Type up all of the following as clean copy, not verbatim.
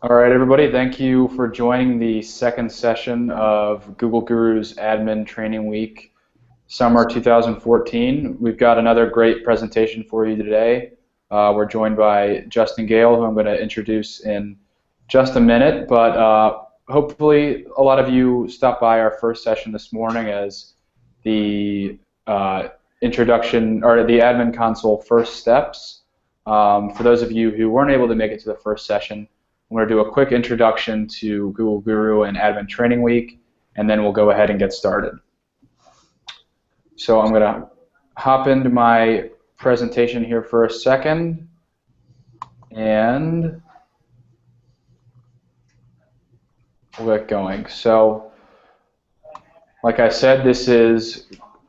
All right, everybody, thank you for joining the second session of Google Guru's Admin Training Week, Summer 2014. We've got another great presentation for you today. We're joined by Justin Gale, who I'm going to introduce in just a minute, but hopefully a lot of you stopped by our first session this morning as the introduction, or the Admin Console First Steps. For those of you who weren't able to make it to the first session, I'm going to do a quick introduction to Google Guru and Admin Training Week, and then we'll go ahead and get started. So I'm going to hop into my presentation here for a second, and we'll get going. So, like I said, this is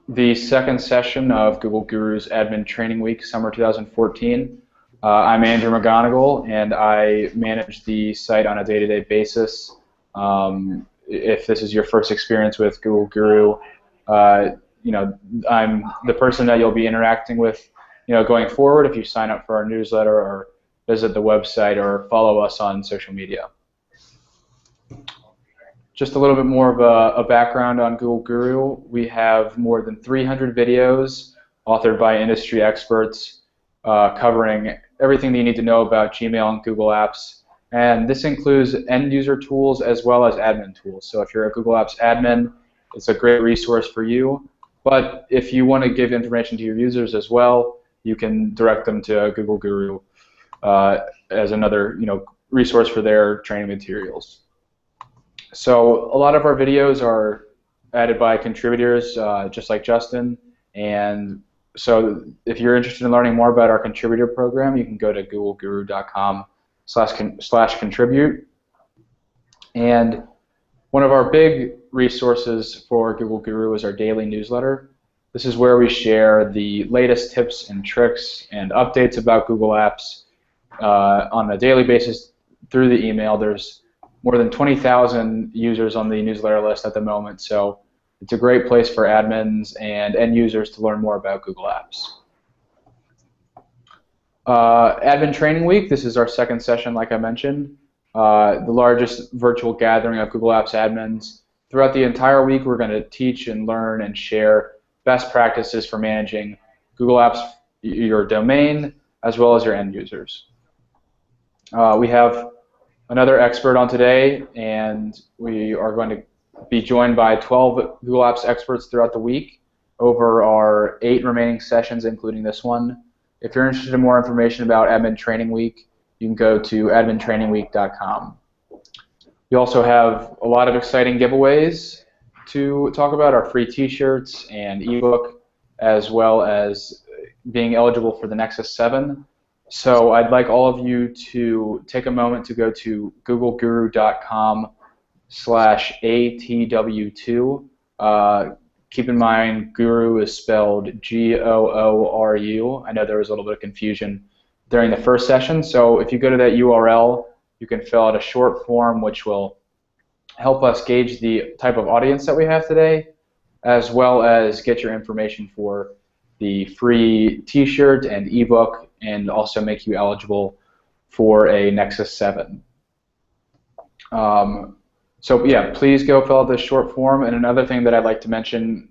the second session of Google Guru's Admin Training Week, Summer 2014. I'm Andrew McGonigal, and I manage the site on a day-to-day basis. If this is your first experience with Google Guru, I'm the person that you'll be interacting with, going forward if you sign up for our newsletter or visit the website or follow us on social media. Just a little bit more of a background on Google Guru. We have more than 300 videos authored by industry experts covering everything that you need to know about Gmail and Google Apps. And this includes end-user tools as well as admin tools. So if you're a Google Apps admin, it's a great resource for you. But if you want to give information to your users as well, you can direct them to Google Guru as another resource for their training materials. So a lot of our videos are added by contributors just like Justin, and so if you're interested in learning more about our contributor program, you can go to googleguru.com/contribute. And one of our big resources for Google Guru is our daily newsletter. This is where we share the latest tips and tricks and updates about Google Apps on a daily basis through the email. There's more than 20,000 users on the newsletter list at the moment, so it's a great place for admins and end users to learn more about Google Apps. Admin Training Week, this is our second session, like I mentioned, the largest virtual gathering of Google Apps admins. Throughout the entire week, we're going to teach and learn and share best practices for managing Google Apps, your domain, as well as your end users. We have another expert on today, and we are going to be joined by 12 Google Apps experts throughout the week over our 8 remaining sessions, including this one. If you're interested in more information about Admin Training Week, you can go to admintrainingweek.com. We also have a lot of exciting giveaways to talk about, our free t-shirts and ebook, as well as being eligible for the Nexus 7. So I'd like all of you to take a moment to go to googleguru.com/ATW2. Keep in mind, Guru is spelled G-O-O-R-U. I know there was a little bit of confusion during the first session, so if you go to that URL, you can fill out a short form which will help us gauge the type of audience that we have today, as well as get your information for the free t-shirt and ebook, and also make you eligible for a Nexus 7. So yeah, please go fill out this short form. And another thing that I'd like to mention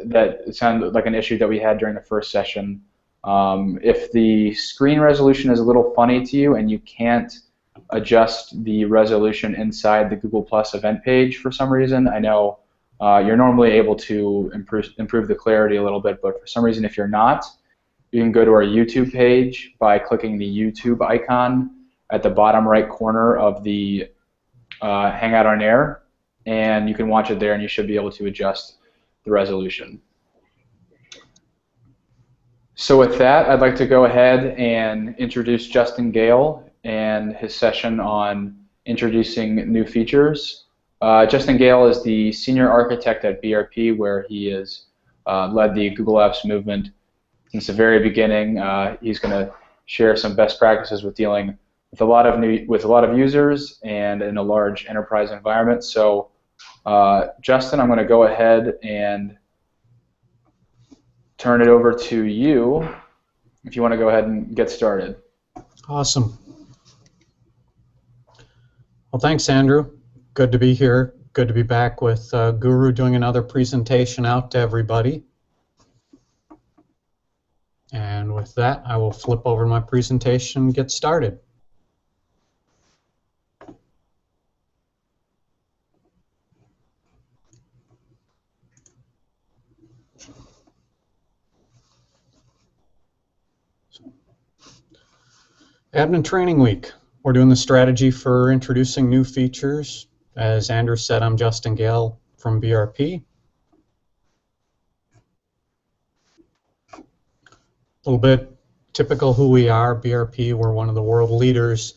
that sounded like an issue that we had during the first session, if the screen resolution is a little funny to you and you can't adjust the resolution inside the Google Plus event page for some reason, I know you're normally able to improve the clarity a little bit, but for some reason if you're not, you can go to our YouTube page by clicking the YouTube icon at the bottom right corner of the Hangout on Air, and you can watch it there and you should be able to adjust the resolution. So with that, I'd like to go ahead and introduce Justin Gale and his session on introducing new features. Justin Gale is the senior architect at BRP, where he has led the Google Apps movement since the very beginning. He's going to share some best practices with dealing with a lot of users and in a large enterprise environment. So, Justin, I'm going to go ahead and turn it over to you if you want to go ahead and get started. Awesome. Well, thanks, Andrew. Good to be here. Good to be back with Guru doing another presentation out to everybody. And with that, I will flip over my presentation and get started. Admin Training Week. We're doing the strategy for introducing new features. As Andrew said, I'm Justin Gale from BRP. A little bit typical who we are. BRP, we're one of the world leaders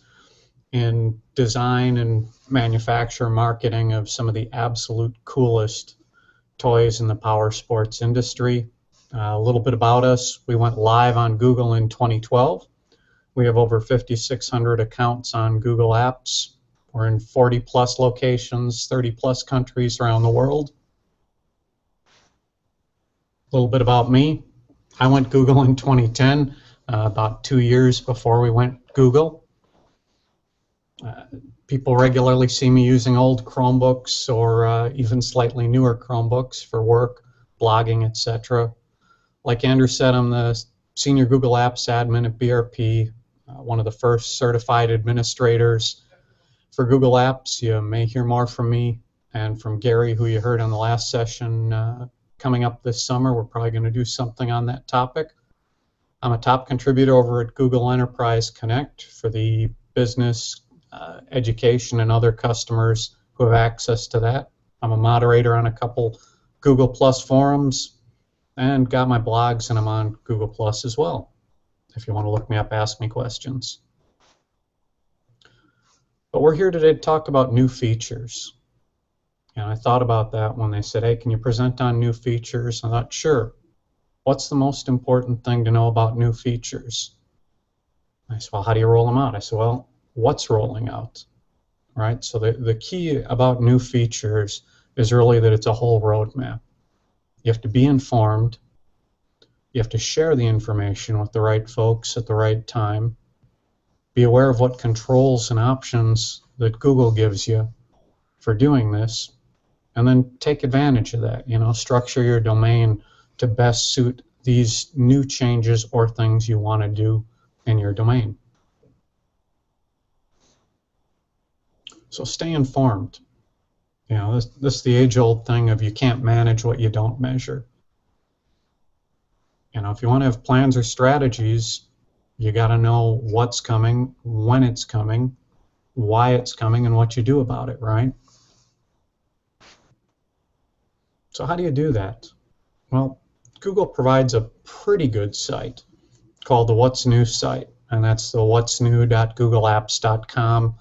in design and manufacture marketing of some of the absolute coolest toys in the power sports industry. A little bit about us. We went live on Google in 2012. We have over 5,600 accounts on Google Apps. We're in 40 plus locations, 30 plus countries around the world. A little bit about me. I went Google in 2010, about 2 years before we went Google. People regularly see me using old Chromebooks or even slightly newer Chromebooks for work, blogging, etc. Like Andrew said, I'm the Senior Google Apps Admin at BRP, one of the first certified administrators for Google Apps. You may hear more from me and from Gary, who you heard on the last session, coming up this summer. We're probably going to do something on that topic. I'm a top contributor over at Google Enterprise Connect for the business, education, and other customers who have access to that. I'm a moderator on a couple Google Plus forums and got my blogs, and I'm on Google Plus as well. If you want to look me up, ask me questions. But we're here today to talk about new features. And I thought about that when they said, hey, can you present on new features? I thought, sure. What's the most important thing to know about new features? I said, well, how do you roll them out? I said, well, what's rolling out? Right? So the key about new features is really that it's a whole roadmap. You have to be informed. You have to share the information with the right folks at the right time. Be aware of what controls and options that Google gives you for doing this, and then take advantage of that. You know, structure your domain to best suit these new changes or things you want to do in your domain. So stay informed. You know, this is the age-old thing of you can't manage what you don't measure. You know, if you want to have plans or strategies, you got to know what's coming, when it's coming, why it's coming, and what you do about it, right? So how do you do that? Well, Google provides a pretty good site called the What's New site, and that's the what'snew.googleapps.com.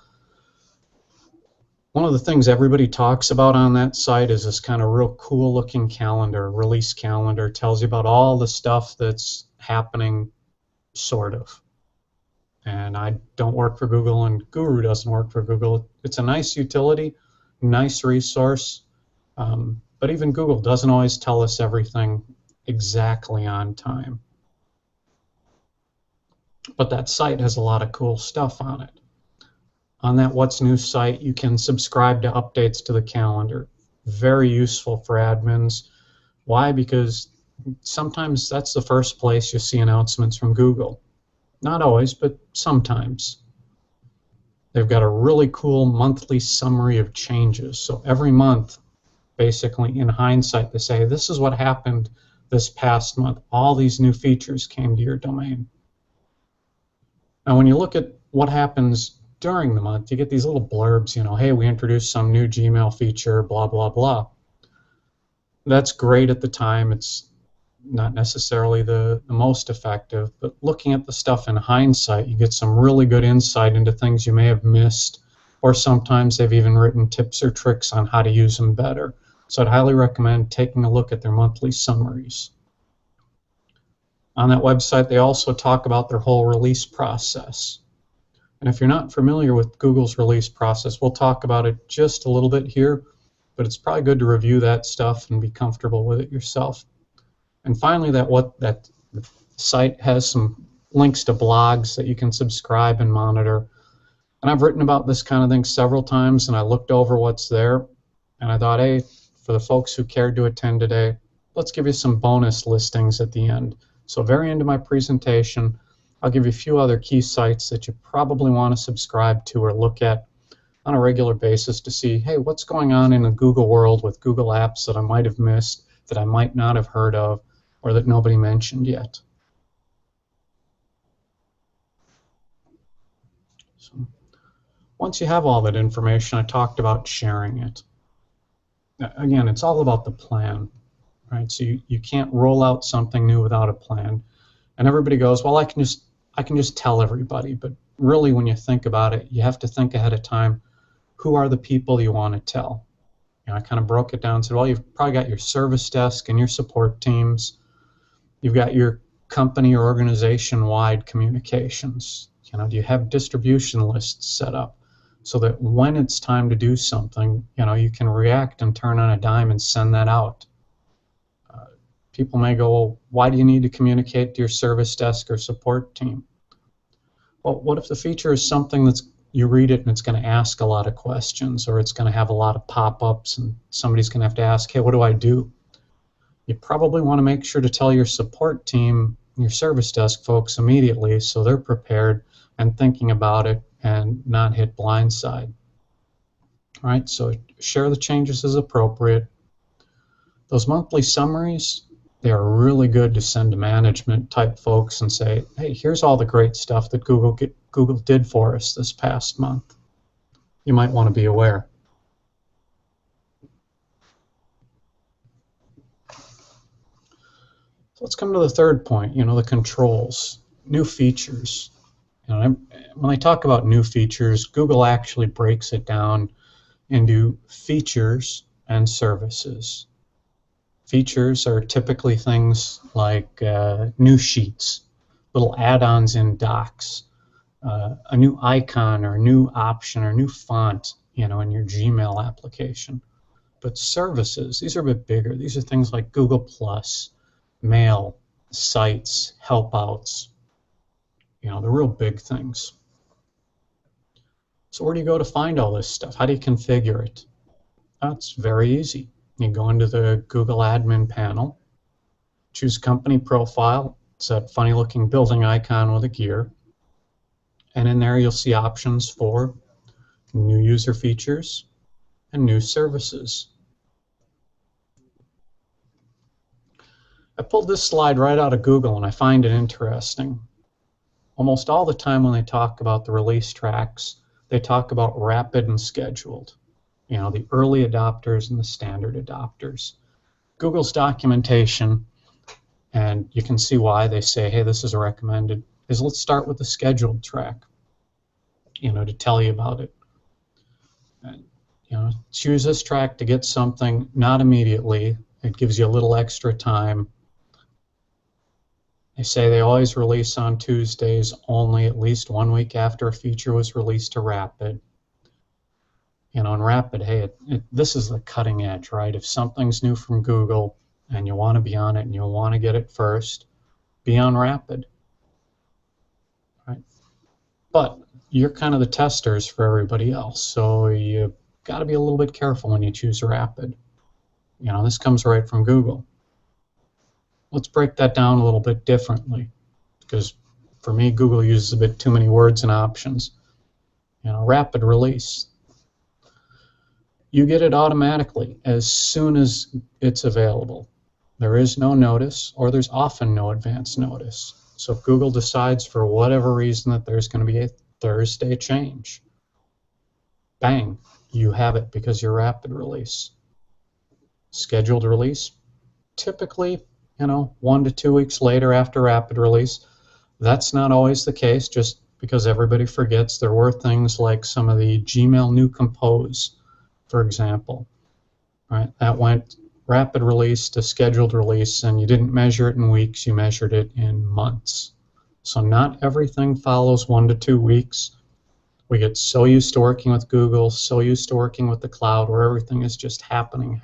One of the things everybody talks about on that site is this kind of real cool looking calendar, release calendar. Tells you about all the stuff that's happening, sort of. And I don't work for Google, and Guru doesn't work for Google. It's a nice utility, nice resource, but even Google doesn't always tell us everything exactly on time. But that site has a lot of cool stuff on it. On that What's New site, you can subscribe to updates to the calendar. Very useful for admins. Why? Because sometimes that's the first place you see announcements from Google. Not always, but sometimes. They've got a really cool monthly summary of changes. So every month, basically in hindsight, they say, this is what happened this past month. All these new features came to your domain. Now, when you look at what happens during the month, you get these little blurbs, you know, hey, we introduced some new Gmail feature, blah, blah, blah. That's great at the time. It's not necessarily the most effective, but looking at the stuff in hindsight, you get some really good insight into things you may have missed, or sometimes they've even written tips or tricks on how to use them better. So I'd highly recommend taking a look at their monthly summaries. On that website, they also talk about their whole release process. And if you're not familiar with Google's release process, we'll talk about it just a little bit here, but it's probably good to review that stuff and be comfortable with it yourself. And finally, that site has some links to blogs that you can subscribe and monitor. And I've written about this kind of thing several times, and I looked over what's there, and I thought, hey, for the folks who cared to attend today, let's give you some bonus listings at the end. So very end of my presentation, I'll give you a few other key sites that you probably want to subscribe to or look at on a regular basis to see, hey, what's going on in the Google world with Google Apps that I might have missed, that I might not have heard of, or that nobody mentioned yet. So once you have all that information, I talked about sharing it. Again, it's all about the plan, right? So you can't roll out something new without a plan. And everybody goes, well, I can just tell everybody. But really, when you think about it, you have to think ahead of time, who are the people you want to tell? I kind of broke it down and said, well, you've probably got your service desk and your support teams. You've got your company or organization-wide communications. Do you have distribution lists set up so that when it's time to do something, you can react and turn on a dime and send that out? People may go, well, why do you need to communicate to your service desk or support team? Well, what if the feature is something that's, you read it and it's going to ask a lot of questions, or it's going to have a lot of pop-ups and somebody's going to have to ask, hey, what do I do? You probably want to make sure to tell your support team, your service desk folks immediately so they're prepared and thinking about it and not hit blindside. All right, so share the changes as appropriate. Those monthly summaries, they are really good to send to management type folks and say, hey, here's all the great stuff that Google did for us this past month. You might want to be aware. So let's come to the third point, the controls, new features. When I talk about new features, Google actually breaks it down into features and services. Features are typically things like new sheets, little add-ons in docs, a new icon or a new option or new font, in your Gmail application. But services, these are a bit bigger. These are things like Google Plus, Mail, Sites, Helpouts, the real big things. So where do you go to find all this stuff? How do you configure it? That's very easy. You go into the Google admin panel, choose company profile. It's that funny looking building icon with a gear. And in there you'll see options for new user features and new services. I pulled this slide right out of Google and I find it interesting. Almost all the time when they talk about the release tracks, they talk about rapid and scheduled. The early adopters and the standard adopters. Google's documentation, and you can see why they say, hey, this is recommended, is let's start with the scheduled track, to tell you about it. And, choose this track to get something, not immediately. It gives you a little extra time. They say they always release on Tuesdays only, at least 1 week after a feature was released to Rapid. And Rapid, hey, this is the cutting edge, right? If something's new from Google and you want to be on it and you want to get it first, be on Rapid, right? But you're kind of the testers for everybody else, so you got to be a little bit careful when you choose Rapid. This comes right from Google. Let's break that down a little bit differently, because for me, Google uses a bit too many words and options. Rapid release. You get it automatically as soon as it's available. There is no notice, or there's often no advance notice. So if Google decides for whatever reason that there's going to be a Thursday change, bang, you have it because you're Rapid release. Scheduled release, typically, 1 to 2 weeks later after Rapid release. That's not always the case, just because everybody forgets. There were things like some of the Gmail new Compose, for example, right? That went Rapid release to scheduled release, and you didn't measure it in weeks, you measured it in months. So not everything follows 1 to 2 weeks. We get so used to working with Google, so used to working with the cloud, where everything is just happening.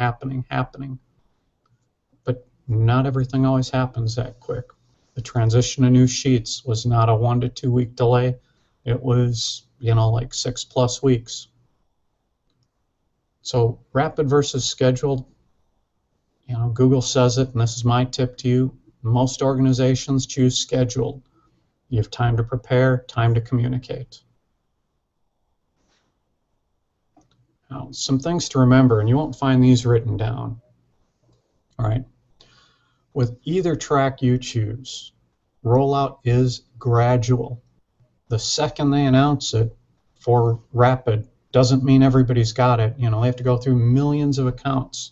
But not everything always happens that quick. The transition to new sheets was not a 1 to 2 week delay. It was, like 6+ weeks. So rapid versus scheduled, Google says it, and this is my tip to you. Most organizations choose scheduled. You have time to prepare, time to communicate. Now, some things to remember, and you won't find these written down. All right. With either track you choose, rollout is gradual. The second they announce it for rapid doesn't mean everybody's got it. They have to go through millions of accounts.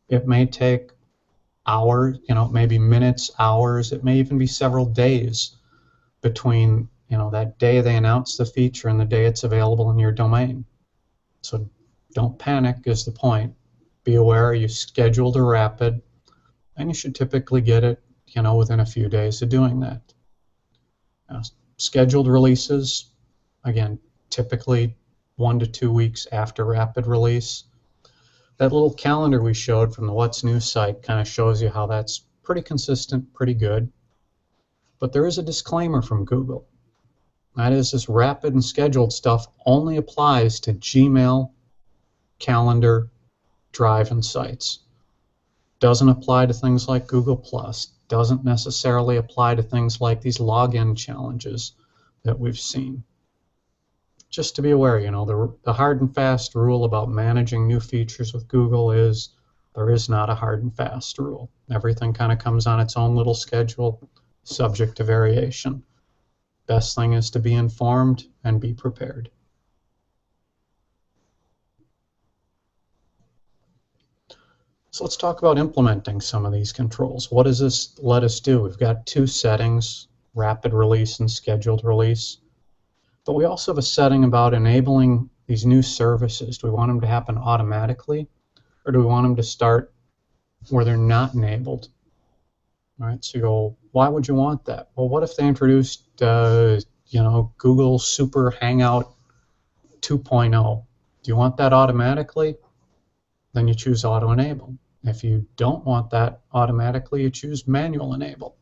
It may take hours, maybe minutes, hours. It may even be several days between, that day they announce the feature and the day it's available in your domain. So don't panic is the point. Be aware you scheduled a rapid, and you should typically get it, within a few days of doing that. Scheduled releases, again, typically 1 to 2 weeks after rapid release. That little calendar we showed from the What's New site kind of shows you how that's pretty consistent, pretty good. But there is a disclaimer from Google. That is, this rapid and scheduled stuff only applies to Gmail, Calendar, Drive, and Sites. Doesn't apply to things like Google+. Doesn't necessarily apply to things like these login challenges that we've seen. Just to be aware, the hard and fast rule about managing new features with Google is there is not a hard and fast rule. Everything kind of comes on its own little schedule, subject to variation. Best thing is to be informed and be prepared. So let's talk about implementing some of these controls. What does this let us do? We've got 2 settings, rapid release and scheduled release. But we also have a setting about enabling these new services. Do we want them to happen automatically, or do we want them to start where they're not enabled? All right, so you go, why would you want that? Well, what if they introduced, Google Super Hangout 2.0? Do you want that automatically? Then you choose Auto Enable. If you don't want that automatically, you choose Manual Enable.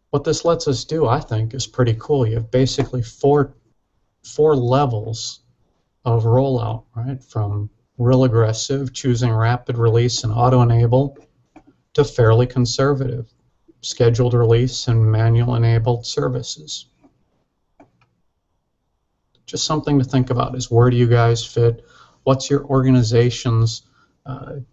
What this lets us do, I think, is pretty cool. You have basically four levels of rollout, right? From real aggressive, choosing rapid release and Auto Enable, to fairly conservative, scheduled release and manual enabled services. Just something to think about is, where do you guys fit? What's your organization's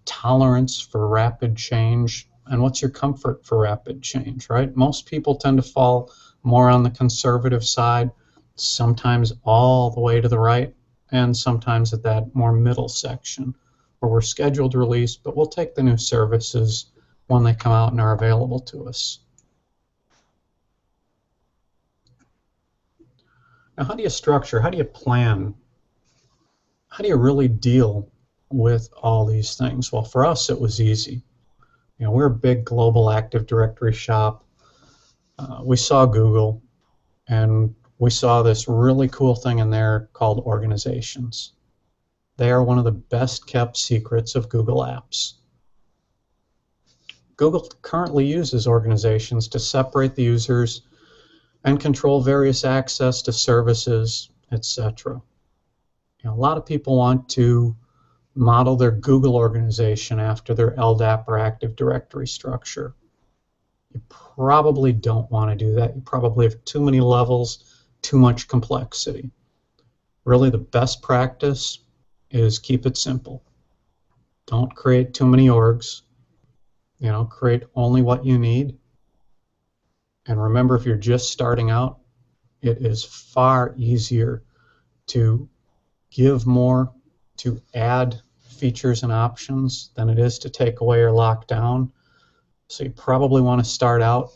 tolerance for rapid change, and what's your comfort for rapid change, right? Most people tend to fall more on the conservative side, sometimes all the way to the right, and sometimes at that more middle section where we're scheduled release, but we'll take the new services when they come out and are available to us. Now, how do you structure, how do you plan, how do you really deal with all these things? Well, for us, it was easy. We're a big global Active Directory shop. We saw Google, and we saw this really cool thing in there called organizations. They are one of the best kept secrets of Google Apps. Google currently uses organizations to separate the users and control various access to services, etc. A lot of people want to model their Google organization after their LDAP or Active Directory structure. You probably don't want to do that. You probably have too many levels, too much complexity. Really, the best practice is keep it simple. Don't create too many orgs. Create only what you need. And remember, if you're just starting out, it is far easier to give more, to add features and options than it is to take away or lock down. So you probably want to start out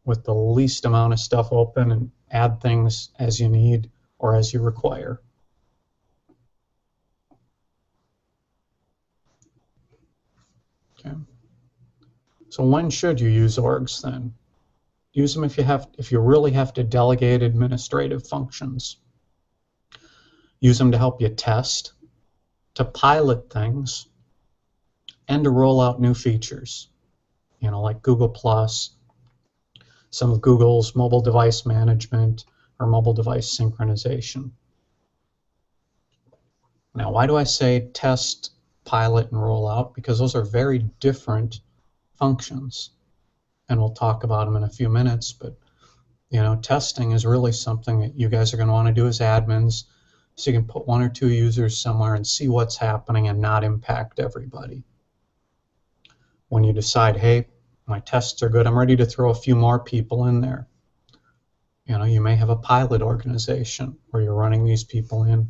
with the least amount of stuff open and add things as you need or as you require. Okay. So when should you use orgs then? Use them if you really have to delegate administrative functions. Use them to help you test, to pilot things, and to roll out new features. Like Google+, some of Google's mobile device management, or mobile device synchronization. Now, why do I say test, pilot, and rollout? Because those are very different functions, and we'll talk about them in a few minutes. But testing is really something that you guys are going to want to do as admins, so you can put 1 or 2 users somewhere and see what's happening and not impact everybody. When you decide, hey, my tests are good, I'm ready to throw a few more people in there. You may have a pilot organization where you're running these people in,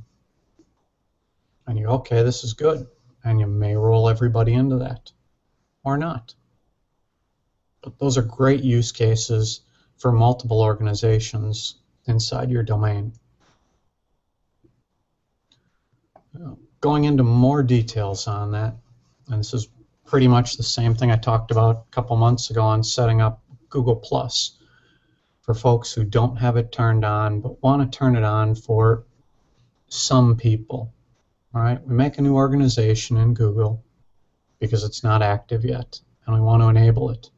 and you go, okay, this is good, and you may roll everybody into that, or not. But those are great use cases for multiple organizations inside your domain. Going into more details on that, and this is pretty much the same thing I talked about a couple months ago on setting up Google Plus for folks who don't have it turned on but want to turn it on for some people. All right, we make a new organization in Google because it's not active yet, and we want to enable it.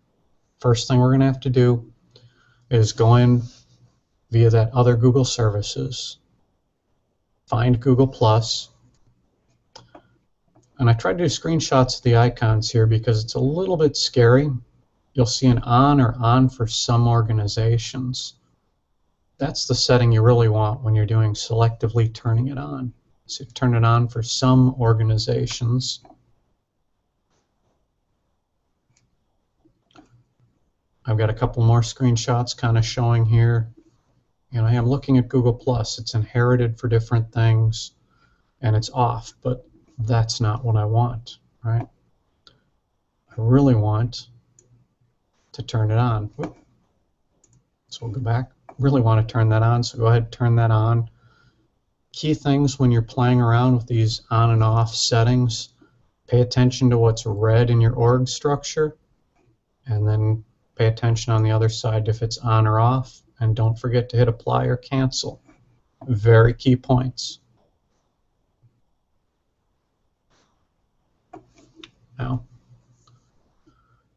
First thing we're going to have to do is go in via that other Google services, find Google Plus, and I tried to do screenshots of the icons here because it's a little bit scary. You'll see an on or on for some organizations. That's the setting you really want when you're doing selectively turning it on. So turn it on for some organizations. I've got a couple more screenshots kind of showing here. Hey, I'm looking at Google Plus. It's inherited for different things, and it's off, but that's not what I want, right? I really want to turn it on. So we'll go back. Really want to turn that on, so go ahead and turn that on. Key things when you're playing around with these on and off settings, pay attention to what's red in your org structure, and then pay attention on the other side if it's on or off, and don't forget to hit apply or cancel. Very key points. Now,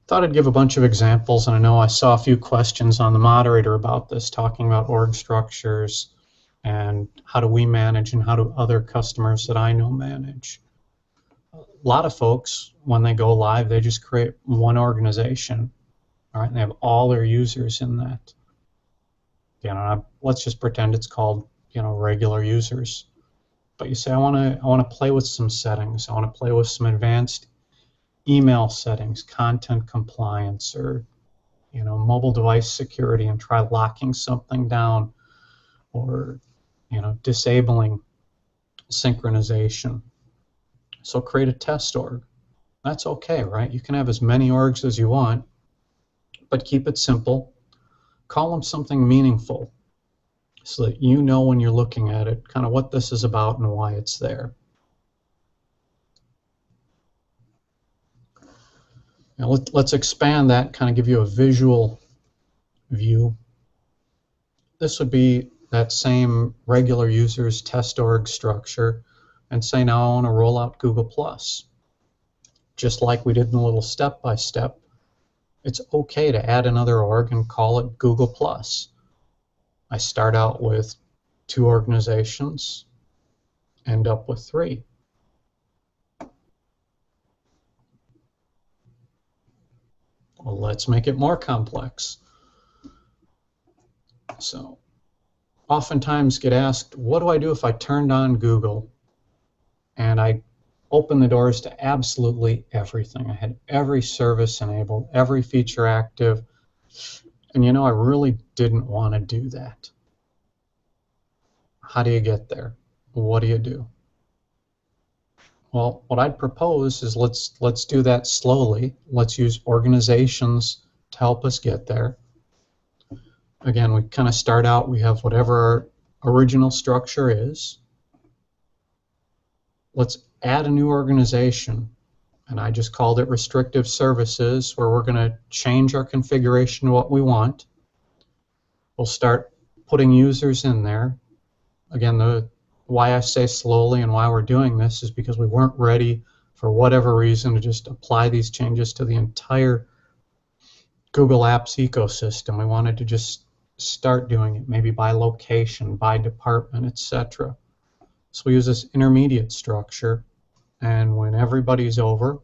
thought I'd give a bunch of examples, and I know I saw a few questions on the moderator about this, talking about org structures and how do we manage and how do other customers that I know manage. A lot of folks, when they go live, they just create one organization, all right, and they have all their users in that. Let's just pretend it's called, regular users. But you say, I want to play with some settings. I want to play with some advanced email settings, content compliance, or mobile device security, and try locking something down, or disabling synchronization. So create a test org. That's okay, right? You can have as many orgs as you want, but keep it simple. Call them something meaningful so that you know when you're looking at it kind of what this is about and why it's there. Now let's expand that, kind of give you a visual view. This would be that same regular users test org structure, and say now I want to roll out Google Plus. Just like we did in a little step-by-step, it's okay to add another org and call it Google Plus. I start out with 2 organizations, end up with 3. Well, let's make it more complex. So, oftentimes get asked, what do I do if I turned on Google and I opened the doors to absolutely everything? I had every service enabled, every feature active, and I really didn't want to do that. How do you get there? What do you do? Well, what I'd propose is let's do that slowly. Let's use organizations to help us get there. Again, we kind of start out, we have whatever our original structure is. Let's add a new organization, and I just called it restrictive services, where we're going to change our configuration to what we want. We'll start putting users in there. Again, why I say slowly and why we're doing this is because we weren't ready, for whatever reason, to just apply these changes to the entire Google Apps ecosystem. We wanted to just start doing it, maybe by location, by department, etc. So we use this intermediate structure, and when everybody's over,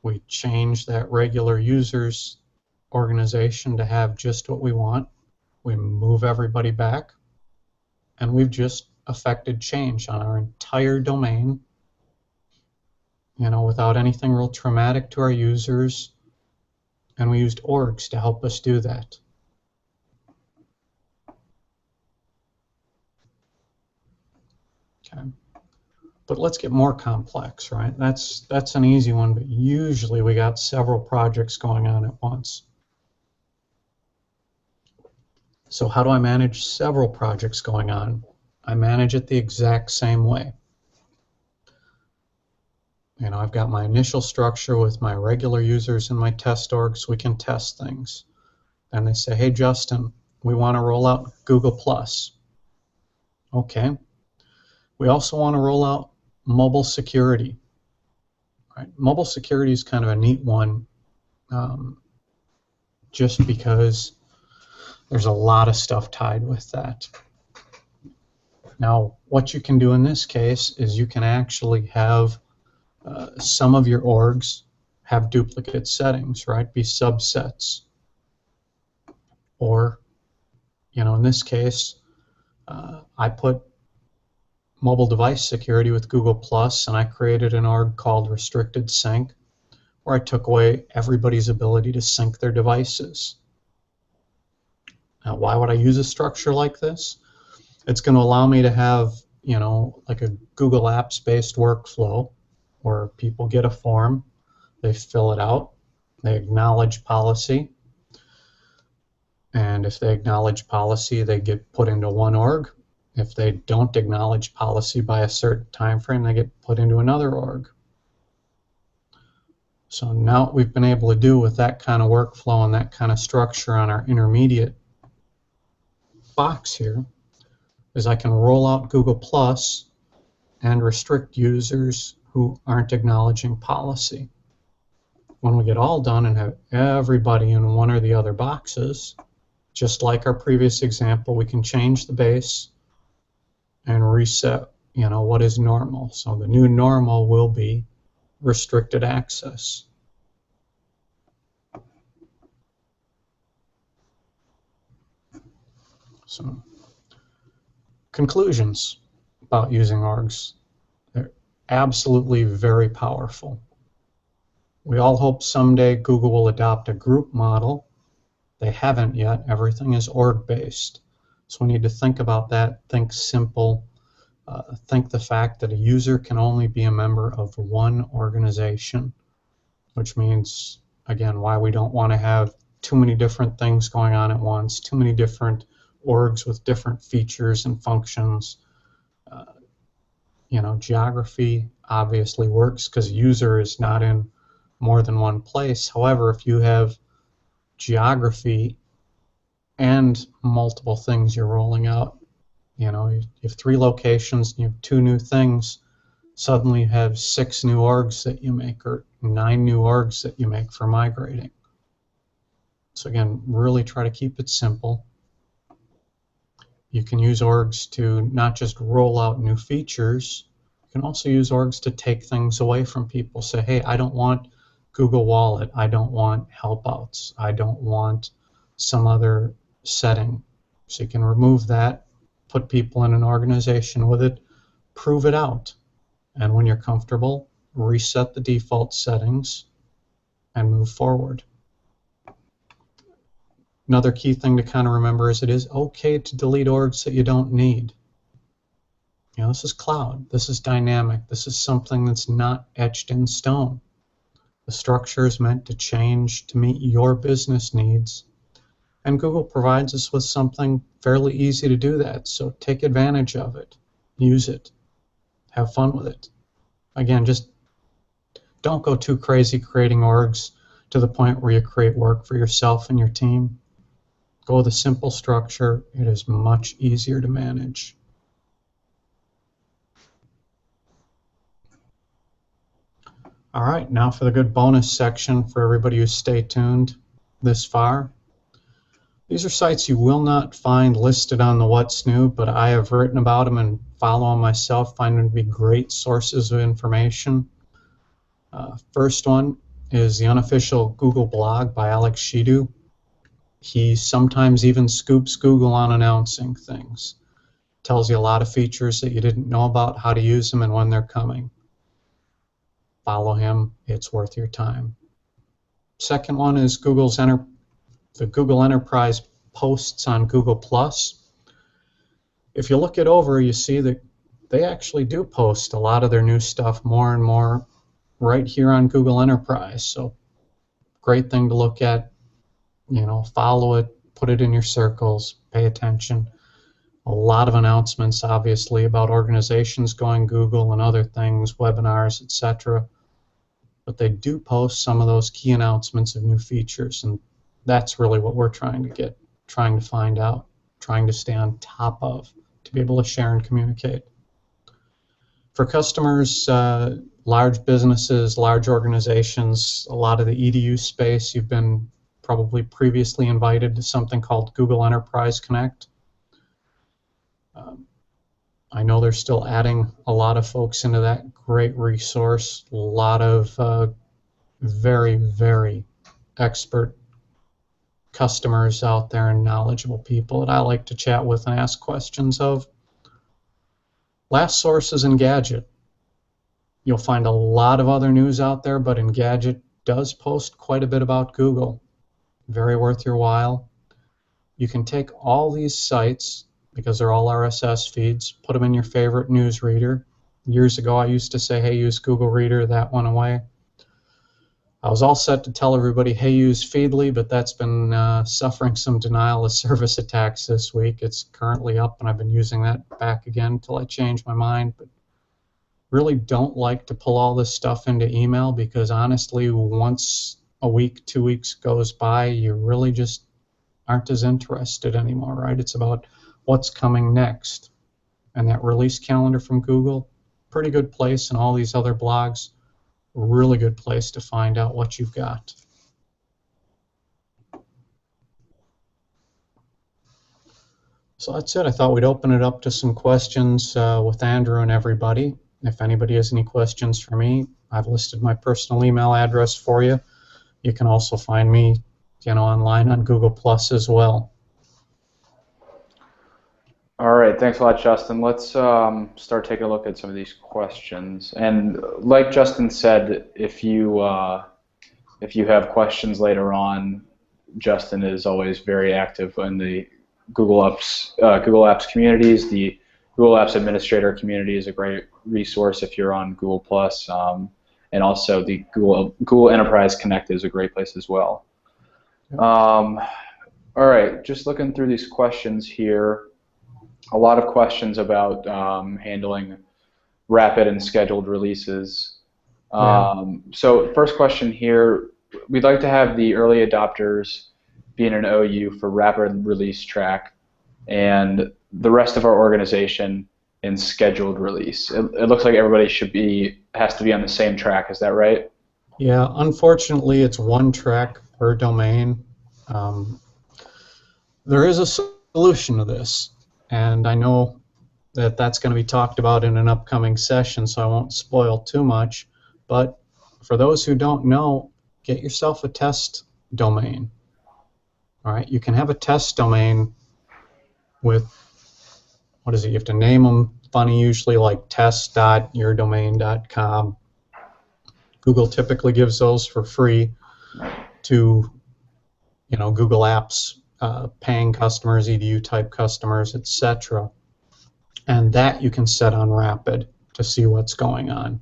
we change that regular user's organization to have just what we want. We move everybody back, and we've just affected change on our entire domain, without anything real traumatic to our users, and we used orgs to help us do that. Okay. But let's get more complex, right? That's an easy one, but usually we got several projects going on at once. So how do I manage several projects going on? I manage it the exact same way. I've got my initial structure with my regular users and my test orgs. We can test things. And they say, hey, Justin, we want to roll out Google+. Okay. We also want to roll out mobile security. Right? Mobile security is kind of a neat one, just because there's a lot of stuff tied with that. Now, what you can do in this case is you can actually have some of your orgs have duplicate settings, right? Be subsets. Or, in this case, I put mobile device security with Google+, and I created an org called restricted sync, where I took away everybody's ability to sync their devices. Now, why would I use a structure like this? It's going to allow me to have, like a Google Apps-based workflow where people get a form, they fill it out, they acknowledge policy, and if they acknowledge policy, they get put into one org. If they don't acknowledge policy by a certain time frame, they get put into another org. So now what we've been able to do with that kind of workflow and that kind of structure on our intermediate box here is I can roll out Google+ and restrict users who aren't acknowledging policy. When we get all done and have everybody in one or the other boxes, just like our previous example, we can change the base and reset, what is normal. So the new normal will be restricted access. So, conclusions about using orgs. They're absolutely very powerful. We all hope someday Google will adopt a group model. They haven't yet. Everything is org-based. So we need to think about that, think simple, think the fact that a user can only be a member of one organization, which means, again, why we don't want to have too many different things going on at once, too many different orgs with different features and functions. Geography obviously works because user is not in more than one place. However, if you have geography and multiple things you're rolling out, you have 3 locations and you have 2 new things, suddenly you have 6 new orgs that you make or 9 new orgs that you make for migrating. So again, really try to keep it simple. You can use orgs to not just roll out new features, you can also use orgs to take things away from people. Say, hey, I don't want Google Wallet, I don't want helpouts, I don't want some other setting. So you can remove that, put people in an organization with it, prove it out. And when you're comfortable, reset the default settings and move forward. Another key thing to kind of remember is it is okay to delete orgs that you don't need. This is cloud, this is dynamic, this is something that's not etched in stone. The structure is meant to change to meet your business needs. And Google provides us with something fairly easy to do that, so take advantage of it, use it, have fun with it. Again, just don't go too crazy creating orgs to the point where you create work for yourself and your team. Go with a simple structure. It is much easier to manage. All right, now for the good bonus section for everybody who stayed tuned this far. These are sites you will not find listed on the What's New, but I have written about them and follow them myself, find them to be great sources of information. First one is the unofficial Google blog by Alex Shidu. He sometimes even scoops Google on announcing things. Tells you a lot of features that you didn't know about, how to use them, and when they're coming. Follow him. It's worth your time. Second one is the Google Enterprise posts on Google+. If you look it over, you see that they actually do post a lot of their new stuff more and more right here on Google Enterprise. So great thing to look at, follow it, put it in your circles, pay attention. A lot of announcements, obviously, about organizations going Google and other things, webinars, etc. But they do post some of those key announcements of new features, and that's really what we're trying to find out, trying to stay on top of, to be able to share and communicate. For customers, large businesses, large organizations, a lot of the EDU space, you've been probably previously invited to something called Google Enterprise Connect. I know they're still adding a lot of folks into that. Great resource, a lot of very, very expert customers out there and knowledgeable people that I like to chat with and ask questions of. Last source is Engadget. You'll find a lot of other news out there, but Engadget does post quite a bit about Google. Very worth your while. You can take all these sites, because they're all RSS feeds, put them in your favorite news reader. Years ago I used to say, hey, use Google Reader. That went away. I was all set to tell everybody, hey, use Feedly, but that's been suffering some denial of service attacks this week. It's currently up, and I've been using that back again until I change my mind. But really don't like to pull all this stuff into email, because honestly, once a week, 2 weeks goes by, you really just aren't as interested anymore, right? It's about what's coming next. And that release calendar from Google, pretty good place, and all these other blogs, really good place to find out what you've got. So that's it. I thought we'd open it up to some questions with Andrew and everybody. If anybody has any questions for me, I've listed my personal email address for you. You can also find me, online on Google Plus as well. All right, thanks a lot, Justin. Let's start taking a look at some of these questions. And like Justin said, if you have questions later on, Justin is always very active in the Google Apps communities. The Google Apps Administrator community is a great resource if you're on Google Plus, and also the Google Enterprise Connect is a great place as well. All right, just looking through these questions here. A lot of questions about handling rapid and scheduled releases. So first question here, we'd like to have the early adopters be in an OU for rapid release track, and the rest of our organization in scheduled release. It looks like everybody has to be on the same track. Is that right? Yeah, unfortunately, it's one track per domain. There is a solution to this, and I know that that's going to be talked about in an upcoming session, so I won't spoil too much. But for those who don't know, get yourself a test domain. All right, you can have a test domain with, what is it, you have to name them funny usually, like test.yourdomain.com. Google typically gives those for free to, Google Apps, paying customers, EDU type customers, etc. And that you can set on rapid to see what's going on.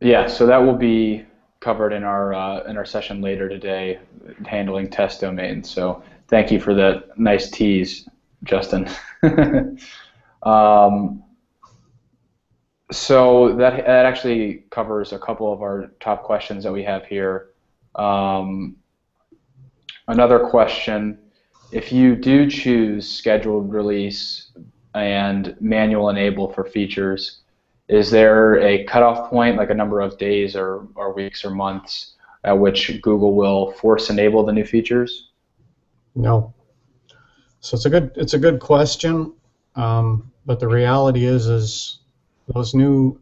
Yeah, so that will be covered in our session later today, handling test domains. So thank you for that nice tease, Justin. So that actually covers a couple of our top questions that we have here. Another question, if you do choose scheduled release and manual enable for features, is there a cutoff point, like a number of days or weeks or months, at which Google will force enable the new features? No. So it's a good question, but the reality is those new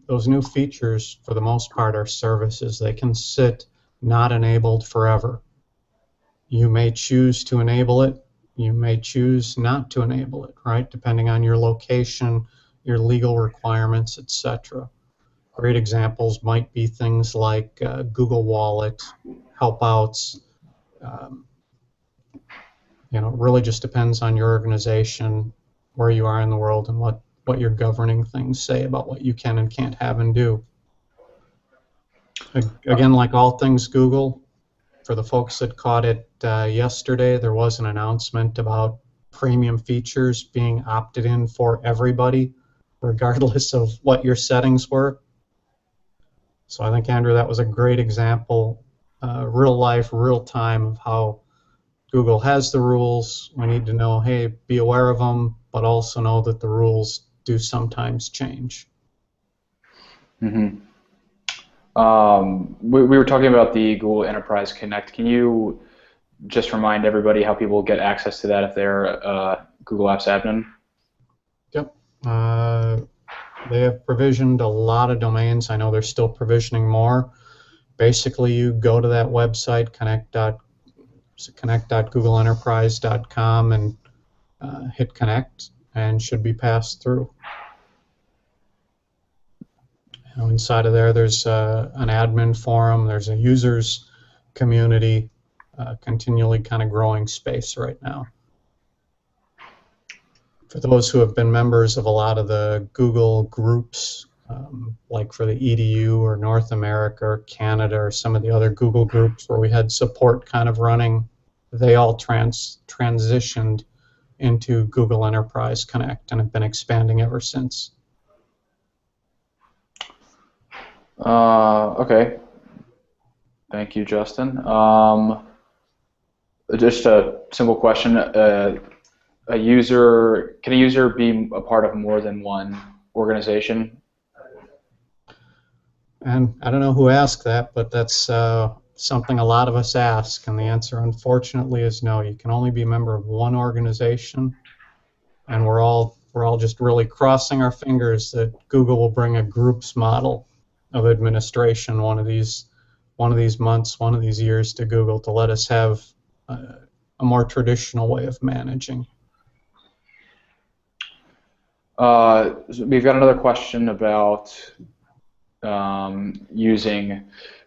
features for the most part are services. They can sit not enabled forever. You may choose to enable it. You may choose not to enable it, right? Depending on your location, your legal requirements, etc. Great examples might be things like Google Wallet, helpouts. Um, it really just depends on your organization, where you are in the world, and what your governing things say about what you can and can't have and do. Again, like all things Google, for the folks that caught it yesterday, there was an announcement about premium features being opted in for everybody, regardless of what your settings were. So I think, Andrew, that was a great example, real life, real time, of how Google has the rules. We need to know, hey, be aware of them, but also know that the rules do sometimes change. Mm-hmm. We were talking about the Google Enterprise Connect. Can you just remind everybody how people get access to that if they're Google Apps admin? Yep. They have provisioned a lot of domains. I know they're still provisioning more. Basically, you go to that website, connect.googleenterprise.com, and hit connect, and should be passed through. Inside of there, there's an admin forum. There's a users community, continually kind of growing space right now. For those who have been members of a lot of the Google groups, like for the EDU or North America or Canada or some of the other Google groups where we had support kind of running, they all transitioned into Google Enterprise Connect and have been expanding ever since. Okay. Thank you, Justin. Just a simple question. Can a user be a part of more than one organization? And I don't know who asked that, but that's something a lot of us ask, and the answer, unfortunately, is no. You can only be a member of one organization, and we're all just really crossing our fingers that Google will bring a groups model of administration one of these months, one of these years, to Google, to let us have a more traditional way of managing. We've got another question about using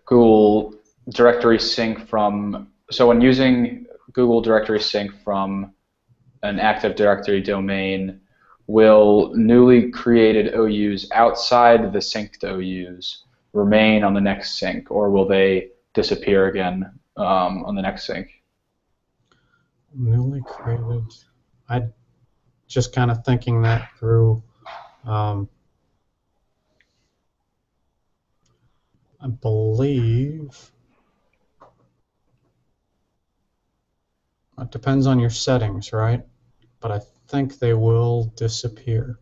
Google Directory Sync from, so when using Google Directory Sync from an Active Directory domain, will newly created OUs outside the synced OUs remain on the next sync, or will they disappear again on the next sync? Newly created. I just kind of thinking that through. I believe it depends on your settings, right? But I think they will disappear.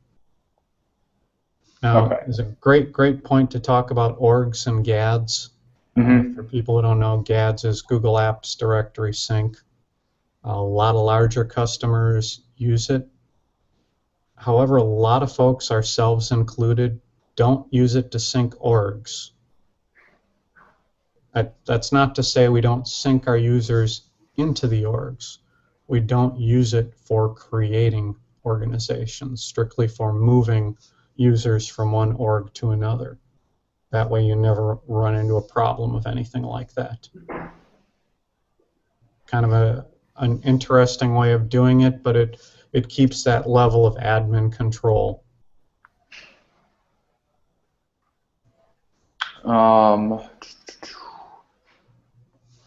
Now, Okay. It's a great point to talk about orgs and GADs. For people who don't know, GADs is Google Apps Directory Sync. A lot of larger customers use it. However, a lot of folks, ourselves included, don't use it to sync orgs. That's not to say we don't sync our users into the orgs. We don't use it for creating organizations, strictly for moving users from one org to another. That way you never run into a problem of anything like that. Kind of an interesting way of doing it, but it keeps that level of admin control. All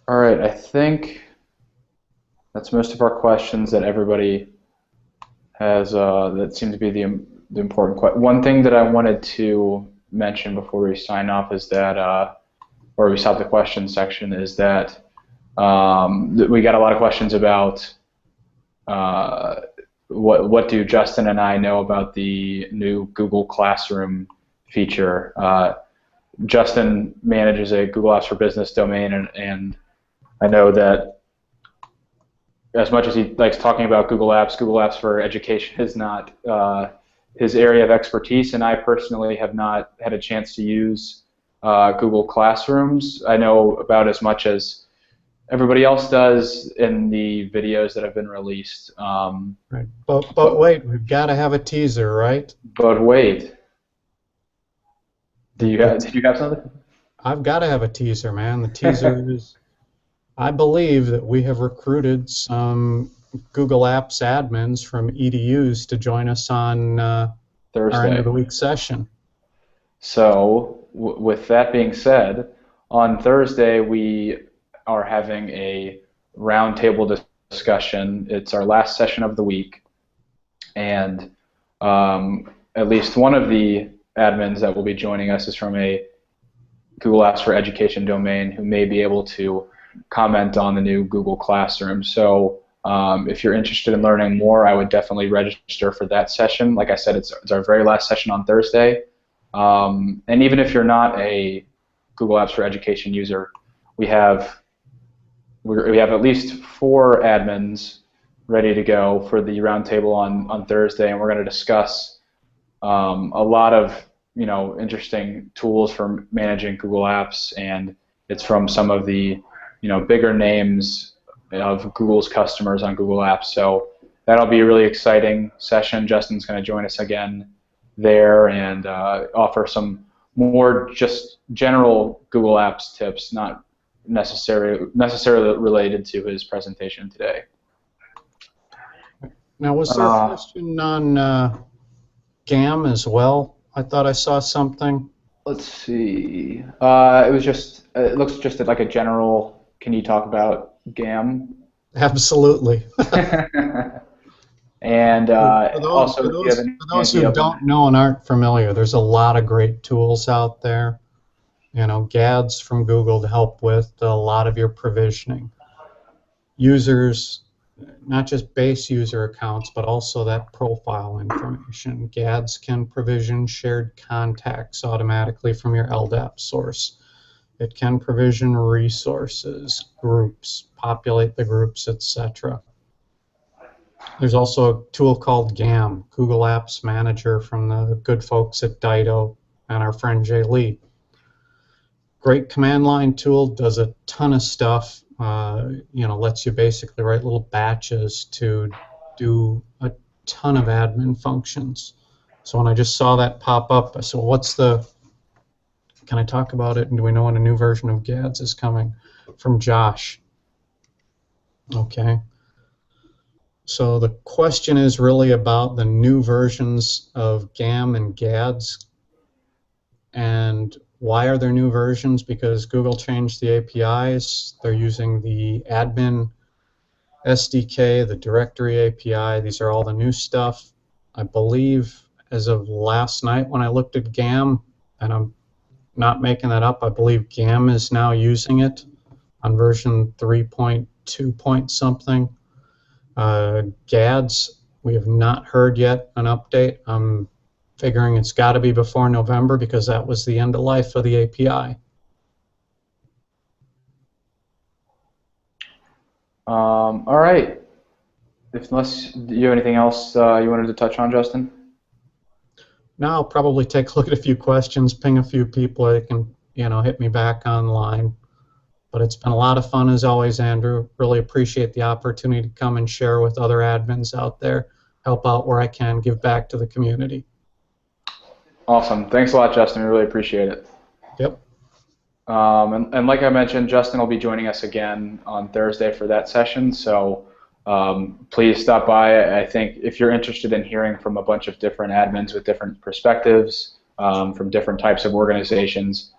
right, I think that's most of our questions that everybody has. That seem to be the important question. One thing that I wanted to mention before we sign off is that, or we stop the question section, is that we got a lot of questions about what do Justin and I know about the new Google Classroom feature. Justin manages a Google Apps for Business domain, and I know that as much as he likes talking about Google Apps for Education is not his area of expertise, and I personally have not had a chance to use Google Classrooms. I know about as much as everybody else does in the videos that have been released. Right. But wait, we've got to have a teaser, right? But wait, did you have something? I've got to have a teaser, man. The teaser is, I believe that we have recruited some Google Apps admins from EDUs to join us on our end of the week session. So, with that being said, on Thursday we are having a roundtable discussion. It's our last session of the week, and at least one of the admins that will be joining us is from a Google Apps for Education domain who may be able to comment on the new Google Classroom. So if you're interested in learning more, I would definitely register for that session. Like I said, it's our very last session on Thursday. And even if you're not a Google Apps for Education user, we have at least 4 admins ready to go for the roundtable on Thursday, and we're going to discuss a lot of interesting tools for managing Google Apps, and it's from some of the bigger names of Google's customers on Google Apps. So that'll be a really exciting session. Justin's going to join us again there and offer some more just general Google Apps tips, not necessarily related to his presentation today. Now, was there a question on GAM as well? I thought I saw something. Let's see. It looks just like a general. Can you talk about GAM? Absolutely. And also, for those who don't know and aren't familiar, there's a lot of great tools out there. GADs from Google to help with a lot of your provisioning. Users, not just base user accounts, but also that profile information. GADs can provision shared contacts automatically from your LDAP source. It can provision resources, groups, populate the groups, etc. There's also a tool called GAM, Google Apps Manager, from the good folks at Dido and our friend Jay Lee. Great command line tool, does a ton of stuff. Lets you basically write little batches to do a ton of admin functions. So when I just saw that pop up, I said, well, can I talk about it? And do we know when a new version of GADS is coming? From Josh. Okay. So the question is really about the new versions of GAM and GADS. And why are there new versions? Because Google changed the APIs. They're using the admin SDK, the directory API. These are all the new stuff. I believe as of last night when I looked at GAM, and I'm not making that up, I believe GAM is now using it on version 3.2 point something. GADS, we have not heard yet an update. I'm figuring it's got to be before November because that was the end of life of the API. All right. Unless you have anything else you wanted to touch on, Justin? Now I'll probably take a look at a few questions, ping a few people. They can, hit me back online. But it's been a lot of fun as always, Andrew. Really appreciate the opportunity to come and share with other admins out there, help out where I can, give back to the community. Awesome. Thanks a lot, Justin. We really appreciate it. Yep. And like I mentioned, Justin will be joining us again on Thursday for that session. So please stop by. I think if you're interested in hearing from a bunch of different admins with different perspectives from different types of organizations,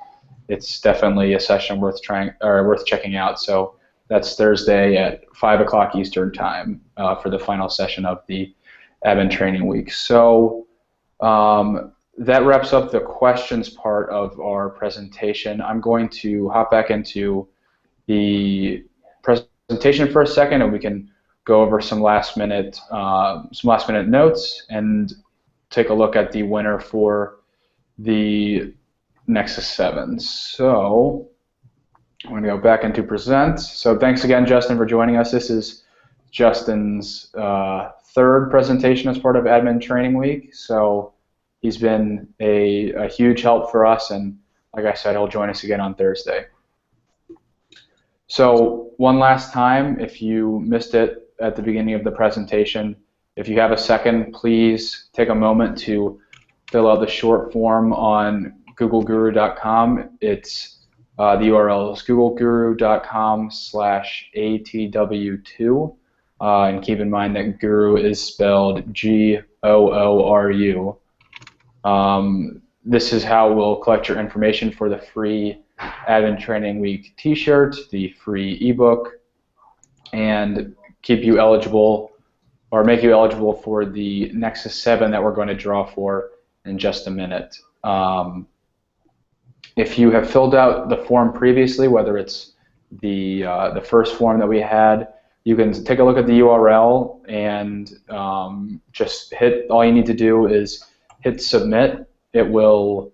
it's definitely a session worth checking out. So that's Thursday at 5 o'clock Eastern Time for the final session of the admin training week. So that wraps up the questions part of our presentation. I'm going to hop back into the presentation for a second, and we can go over some last minute notes and take a look at the winner for the Nexus 7. So I'm going to go back into present. So thanks again, Justin, for joining us. This is Justin's third presentation as part of Admin Training Week. So he's been a huge help for us, and like I said, he'll join us again on Thursday. So one last time, if you missed it at the beginning of the presentation, if you have a second, please take a moment to fill out the short form on googleguru.com. It's the URL is googleguru.com/ATW2. And keep in mind that Guru is spelled Gooru. This is how we'll collect your information for the free Admin Training Week t-shirt, the free ebook, and keep you eligible or make you eligible for the Nexus 7 that we're going to draw for in just a minute. If you have filled out the form previously, whether it's the first form that we had, you can take a look at the URL and just hit, all you need to do is hit submit. It will,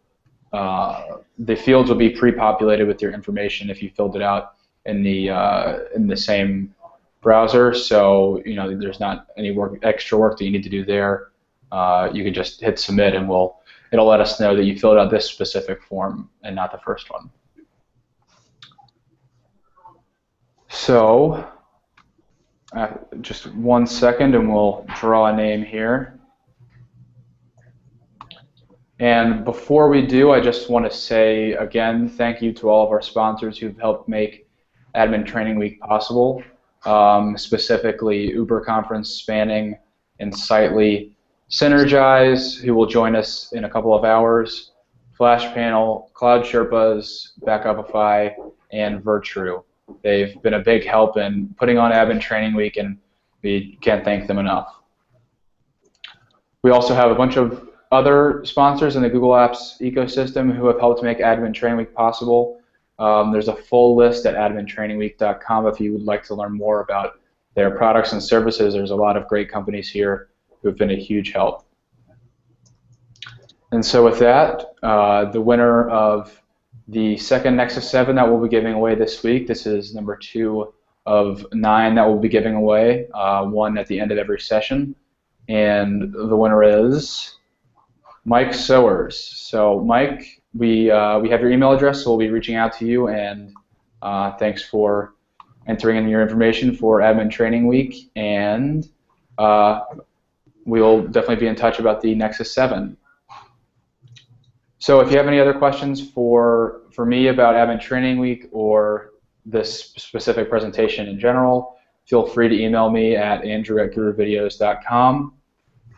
the fields will be pre-populated with your information if you filled it out in the same browser. So there's not any extra work that you need to do there. You can just hit submit, and it'll let us know that you filled out this specific form and not the first one. So just 1 second, and we'll draw a name here. And before we do, I just want to say again, thank you to all of our sponsors who've helped make Admin Training Week possible, specifically Uber Conference, Spanning, and Sightly, Synergize, who will join us in a couple of hours, Flash Panel, Cloud Sherpas, Backupify, and Virtru. They've been a big help in putting on Admin Training Week, and we can't thank them enough. We also have a bunch of other sponsors in the Google Apps ecosystem who have helped make Admin Training Week possible. There's a full list at admintrainingweek.com if you would like to learn more about their products and services. There's a lot of great companies here who have been a huge help. And so with that, the winner of the second Nexus 7 that we'll be giving away this week, this is number 2 of 9 that we'll be giving away, one at the end of every session. And the winner is Mike Sowers. So Mike, we have your email address, so we'll be reaching out to you, and thanks for entering in your information for Admin Training Week, and we'll definitely be in touch about the Nexus 7. So if you have any other questions for me about Admin Training Week or this specific presentation in general, feel free to email me at andrew@guruvideos.com.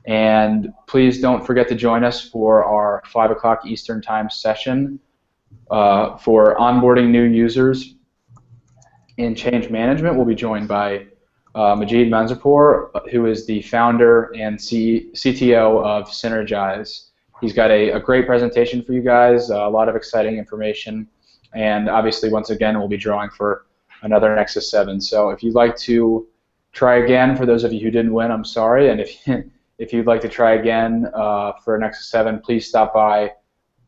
And please don't forget to join us for our 5 o'clock Eastern Time session for onboarding new users in change management. We'll be joined by Majid Manzoor, who is the founder and CTO of Synergize. He's got a great presentation for you guys, a lot of exciting information, and obviously, once again, we'll be drawing for another Nexus 7. So if you'd like to try again, for those of you who didn't win, I'm sorry, and if you'd like to try again for Nexus 7, please stop by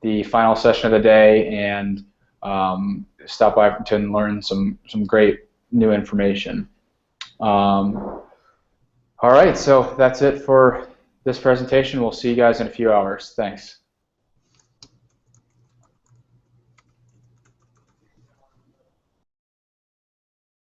the final session of the day and stop by to learn some great new information. All right, so that's it for this presentation. We'll see you guys in a few hours. Thanks.